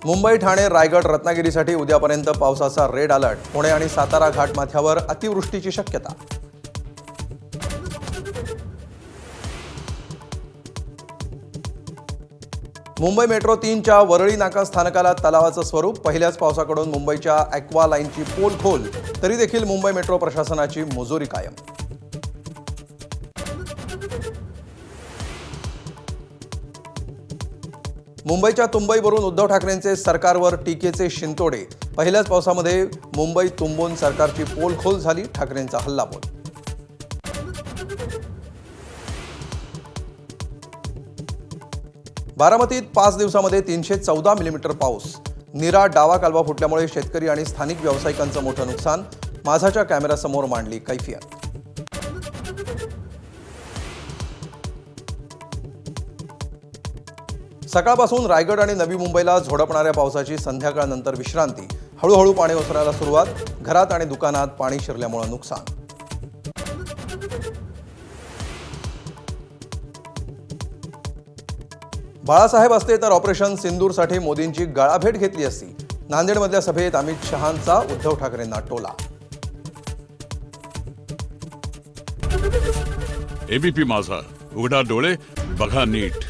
मुंबई, ठाणे, रायगड, रत्नागिरीसाठी उद्यापर्यंत पावसाचा red alert. Pune आणि सातारा घाटमाथ्यावर अतिवृष्टीची शक्यता. मुंबई मेट्रो 3च्या वरळी नाका स्थानकाला तलावाचं स्वरूप. पहिल्याच पावसाकडून मुंबईच्या ॲक्वा लाईनची पोल खोल, तरी देखील मुंबई मेट्रो प्रशासनाची मुजोरी कायम. मुंबईच्या तुंबईवरून उद्धव ठाकरेंचे सरकारवर टीकेचे शिंतोडे. पहिल्याच पावसामध्ये मुंबई तुंबून सरकारची पोल खोल झाली. ठाकरेंचा हल्लाबोल. बारामतीत 5 दिवसामध्ये 314 मिलीमीटर पाऊस. नीरा डावा कालवा फुटल्यामुळे शेतकरी आणि स्थानिक व्यावसायिकांचं मोठं नुकसान. माझाच्या कॅमेऱ्यासमोर मांडली कैफियत. सकाळपासून रायगड आणि नवी मुंबईला झोडपणाऱ्या पावसाची संध्याकाळनंतर विश्रांती. हळूहळू पाणी ओसरायला सुरुवात. घरात आणि दुकानात पाणी शिरल्यामुळे नुकसान. बाळासाहेब असते तर ऑपरेशन सिंदूरसाठी मोदींची गळाभेट घेतली असती. नांदेडमधल्या सभेत अमित शहांचा उद्धव ठाकरेंना टोला. एबीपी माझा, उघडा डोळे बघा नीट.